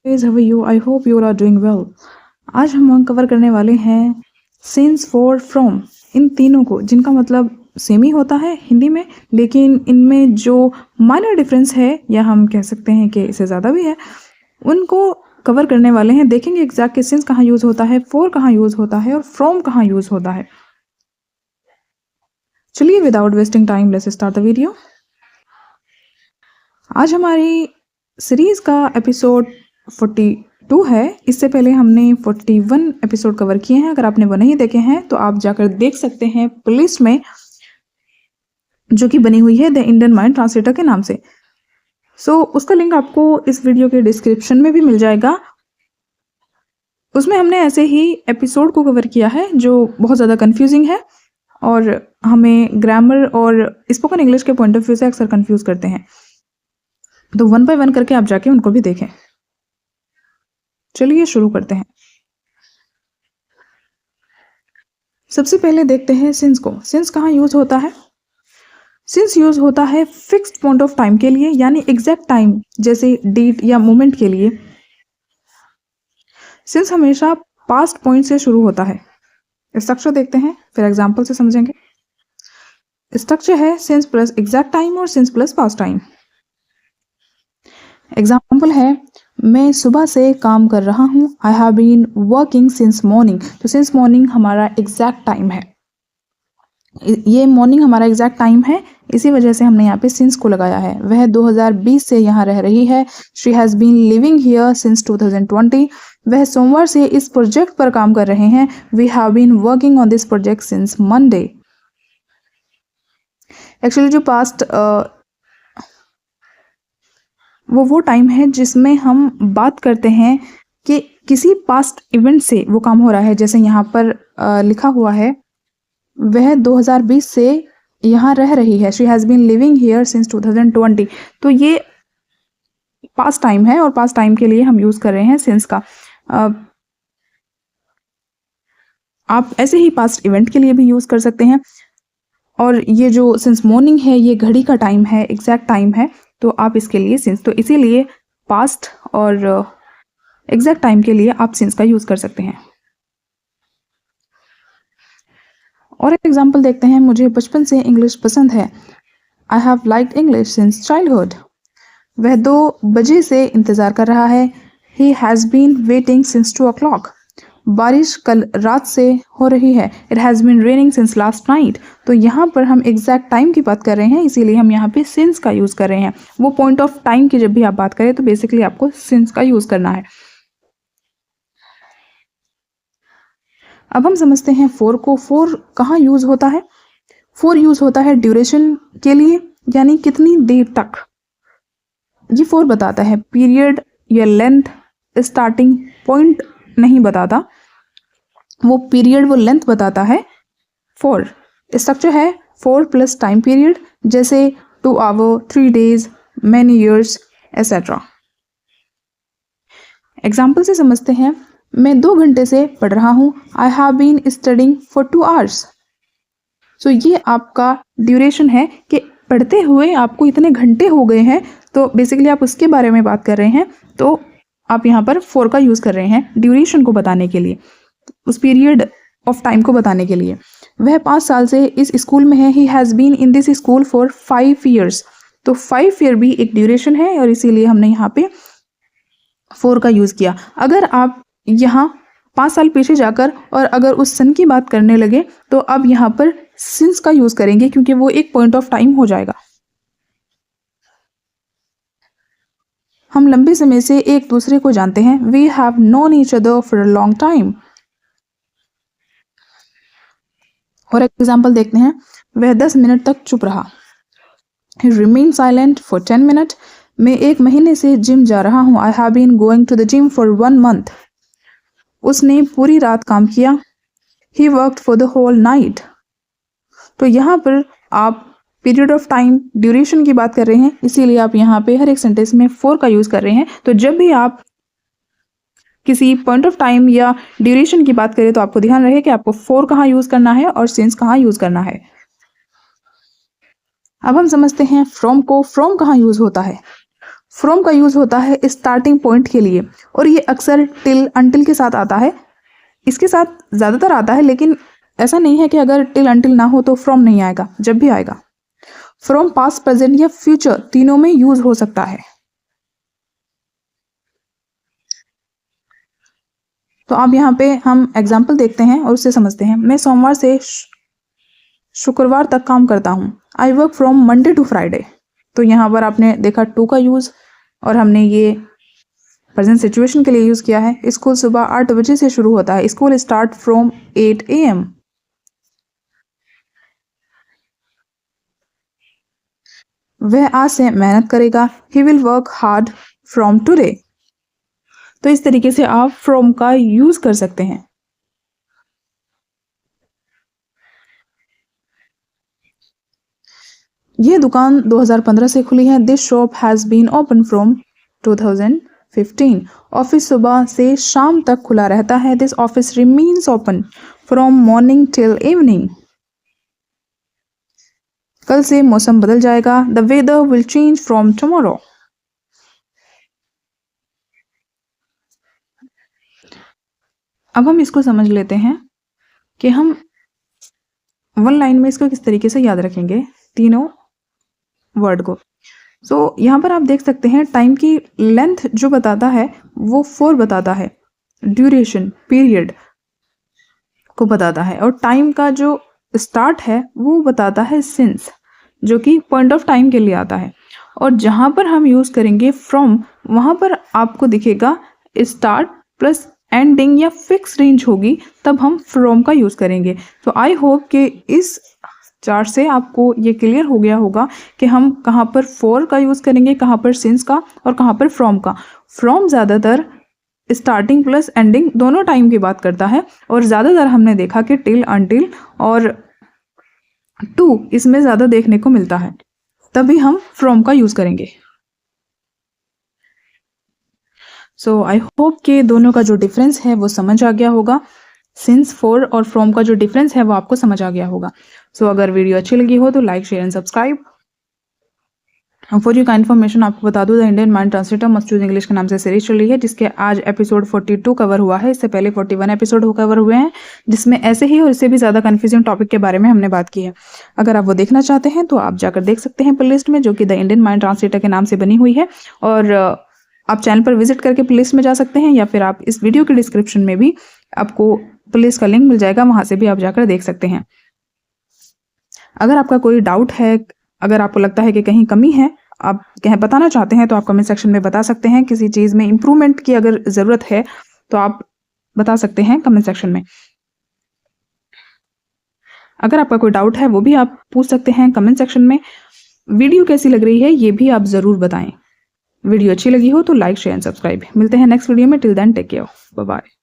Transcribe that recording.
Guys, how are you? I hope you all are doing well. आज हम cover करने वाले हैं सिंस फॉर फ्रॉम, इन तीनों को, जिनका मतलब सेम ही होता है हिंदी में, लेकिन इनमें जो माइनर डिफरेंस है या हम कह सकते हैं कि इससे ज़्यादा भी है, उनको कवर करने वाले हैं। देखेंगे एग्जैक्ट कि सिंस कहाँ यूज़ होता है, फॉर कहाँ यूज़ होता है और फ्रॉम कहाँ यूज़ होता है। चलिए without wasting time let's start the video. आज हमारी सीरीज़ का एपिसोड 42 है। इससे पहले हमने 41 एपिसोड कवर किए हैं। अगर आपने वो नहीं देखे हैं तो आप जाकर देख सकते हैं प्लेलिस्ट में, जो कि बनी हुई है द इंडियन माइंड ट्रांसलेटर के नाम से। उसका लिंक आपको इस वीडियो के डिस्क्रिप्शन में भी मिल जाएगा। उसमें हमने ऐसे ही एपिसोड को कवर किया है जो बहुत ज़्यादा कन्फ्यूजिंग है और हमें ग्रामर और स्पोकन इंग्लिश के पॉइंट ऑफ व्यू से अक्सर कन्फ्यूज़ करते हैं। तो 1 बाय 1 करके आप जाके उनको भी देखें। चलिए शुरू करते हैं। सबसे पहले देखते हैं सिंस को। सिंस कहाँ यूज होता है? सिंस यूज होता है फिक्स्ड पॉइंट ऑफ टाइम के लिए, यानी एग्जैक्ट टाइम जैसे डेट या मोमेंट के लिए। सिंस हमेशा पास्ट पॉइंट से शुरू होता है। स्ट्रक्चर देखते हैं, फिर एग्जाम्पल से समझेंगे। स्ट्रक्चर है सिंस प्लस एग्जैक्ट टाइम और since plus past time. Example है, मैं सुबह से काम कर रहा हूँ। I have been working since morning. तो सिंस मॉर्निंग हमारा एग्जैक्ट टाइम है, ये मॉर्निंग हमारा एग्जैक्ट टाइम है, इसी वजह से हमने यहाँ पे सिंस को लगाया है। वह 2020 से यहाँ रह रही है। She has been living here since 2020। वह सोमवार से इस प्रोजेक्ट पर काम कर रहे हैं। We have been working on this project since Monday. Actually जो पास्ट वो टाइम है जिसमें हम बात करते हैं कि किसी पास्ट इवेंट से वो काम हो रहा है। जैसे यहाँ पर लिखा हुआ है, वह 2020 से यहाँ रह रही है। She has been living here since 2020। तो ये पास्ट टाइम है और पास्ट टाइम के लिए हम यूज़ कर रहे हैं सिंस का। आप ऐसे ही पास्ट इवेंट के लिए भी यूज़ कर सकते हैं। और ये जो सिंस मॉर्निंग है, ये घड़ी का टाइम है, एग्जैक्ट टाइम है, तो आप इसके लिए सिंस, तो इसीलिए पास्ट और एग्जैक्ट टाइम के लिए आप सिंस का यूज़ कर सकते हैं। और एग्जाम्पल देखते हैं, मुझे बचपन से इंग्लिश पसंद है। I have liked English since childhood. वह 2 बजे से इंतज़ार कर रहा है। He has been waiting since 2 o'clock। बारिश कल रात से हो रही है। It has been raining since last night. तो यहाँ पर हम एग्जैक्ट टाइम की बात कर रहे हैं, इसीलिए हम यहाँ पे सिंस का यूज़ कर रहे हैं। वो पॉइंट ऑफ टाइम की जब भी आप बात करें तो बेसिकली आपको सिंस का यूज़ करना है। अब हम समझते हैं फोर को। फोर कहाँ यूज़ होता है? फोर यूज़ होता है ड्यूरेशन के लिए, यानी कितनी देर तक। ये फोर बताता है पीरियड या लेंथ, स्टार्टिंग पॉइंट नहीं बताता। वो पीरियड, वो लेंथ बताता है। फोर स्ट्रक्चर है 4 प्लस टाइम पीरियड, जैसे 2 hour, 3 days, many years etcetera. Example से समझते हैं, मैं 2 घंटे से पढ़ रहा हूँ। I have been studying for 2 hours। So ये आपका ड्यूरेशन है कि पढ़ते हुए आपको इतने घंटे हो गए हैं, तो बेसिकली आप उसके बारे में बात कर रहे हैं। तो आप यहाँ पर फोर का यूज़ कर रहे हैं ड्यूरेशन को बताने के लिए, उस पीरियड ऑफ टाइम को बताने के लिए। वह 5 साल से इस स्कूल में है। He has been in this school for 5 years। तो 5 year भी एक ड्यूरेशन है और इसीलिए हमने यहाँ पे 4 का यूज़ किया। अगर आप यहाँ 5 साल पीछे जाकर और अगर उस सन की बात करने लगे तो अब यहाँ पर सिंस का यूज़ करेंगे, क्योंकि वो एक पॉइंट ऑफ टाइम हो जाएगा। हम लंबे समय से एक दूसरे को जानते हैं। We have known each other for a long time. और एग्जाम्पल देखते हैं, वह 10 मिनट तक चुप रहा। He remained silent for 10 minutes। मैं 1 महीने से जिम जा रहा हूँ। I have been going to the gym for 1 month। उसने पूरी रात काम किया। He worked for the whole night। तो यहाँ पर आप पीरियड ऑफ टाइम, ड्यूरेशन की बात कर रहे हैं, इसीलिए आप यहाँ पे हर एक सेंटेंस में 4 का यूज़ कर रहे हैं। तो जब भी आप किसी पॉइंट ऑफ टाइम या ड्यूरेशन की बात करें तो आपको ध्यान रहे कि आपको 4 कहाँ यूज़ करना है और सिंस कहाँ यूज़ करना है। अब हम समझते हैं फ्रॉम को। फ्रॉम कहाँ यूज़ होता है? फ्रॉम का यूज होता है स्टार्टिंग पॉइंट के लिए और ये अक्सर टिल अनटिल के साथ आता है, इसके साथ ज़्यादातर आता है, लेकिन ऐसा नहीं है कि अगर टिल अनटिल ना हो तो फ्रॉम नहीं आएगा, जब भी आएगा। फ्रॉम पास्ट, प्रेजेंट या फ्यूचर तीनों में यूज हो सकता है। तो अब यहाँ पे हम एग्जाम्पल देखते हैं और उससे समझते हैं। मैं सोमवार से शुक्रवार तक काम करता हूँ। I work from Monday to Friday. तो यहाँ पर आपने देखा टू का यूज और हमने ये प्रेजेंट सिचुएशन के लिए यूज किया है। स्कूल सुबह 8 बजे से शुरू होता है। School start from 8 AM। वह आज से मेहनत करेगा। He will work hard from today. तो इस तरीके से आप फ्रॉम का यूज कर सकते हैं। ये दुकान 2015 से खुली है। This shop has been open from 2015। Office सुबह से शाम तक खुला रहता है। This office remains open from morning till evening. कल से मौसम बदल जाएगा। The weather will change from tomorrow. अब हम इसको समझ लेते हैं कि हम वन लाइन में इसको किस तरीके से याद रखेंगे, तीनों वर्ड को। सो यहाँ पर आप देख सकते हैं टाइम की लेंथ जो बताता है वो 4 बताता है, ड्यूरेशन पीरियड को बताता है, और टाइम का जो स्टार्ट है वो बताता है सिंस, जो कि पॉइंट ऑफ टाइम के लिए आता है। और जहाँ पर हम यूज़ करेंगे फ्रॉम, वहाँ पर आपको दिखेगा स्टार्ट प्लस एंडिंग या फिक्स रेंज होगी, तब हम फ्रॉम का यूज़ करेंगे। तो आई होप कि इस चार्ट से आपको ये क्लियर हो गया होगा कि हम कहाँ पर फॉर का यूज़ करेंगे, कहाँ पर सिंस का और कहाँ पर फ्रॉम का। फ्रॉम ज़्यादातर स्टार्टिंग प्लस एंडिंग दोनों टाइम की बात करता है, और ज़्यादातर हमने देखा कि टिल अनटिल और टू इसमें ज़्यादा देखने को मिलता है, तभी हम फ्रॉम का यूज़ करेंगे। सो आई होप कि दोनों का जो डिफरेंस है वो समझ आ गया होगा। सिंस, फॉर और फ्रॉम का जो डिफरेंस है वो आपको समझ आ गया होगा। सो अगर वीडियो अच्छी लगी हो तो like, share and subscribe. For you का इन्फॉर्मेशन आपको बता दूं, the Indian mind translator must choose English के नाम से सीरीज चल रही है, जिसके आज एपिसोड 42 कवर हुआ है। इससे पहले 41 एपिसोड कवर हुए हैं, जिसमें ऐसे ही और इससे भी ज़्यादा कन्फ्यूजिंग टॉपिक के बारे में हमने बात की है। अगर आप वो देखना चाहते हैं तो आप जाकर देख सकते हैं प्लेलिस्ट में, जो कि द इंडियन माइंड ट्रांसलेटर के नाम से बनी हुई है। और आप चैनल पर विजिट करके प्लेलिस्ट में जा सकते हैं, या फिर आप इस वीडियो के डिस्क्रिप्शन में भी आपको प्लेलिस्ट का लिंक मिल जाएगा, वहाँ से भी आप जाकर देख सकते हैं। अगर आपका कोई डाउट है, अगर आपको लगता है कि कहीं कमी है, आप कहीं बताना चाहते हैं, तो आप कमेंट सेक्शन में बता सकते हैं। किसी चीज़ में इम्प्रूवमेंट की अगर ज़रूरत है तो आप बता सकते हैं कमेंट सेक्शन में। अगर आपका कोई डाउट है वो भी आप पूछ सकते हैं कमेंट सेक्शन में। वीडियो कैसी लग रही है ये भी आप ज़रूर बताएं। वीडियो अच्छी लगी हो तो लाइक, शेयर एंड सब्सक्राइब। मिलते हैं नेक्स्ट वीडियो में। Till then take care, bye bye.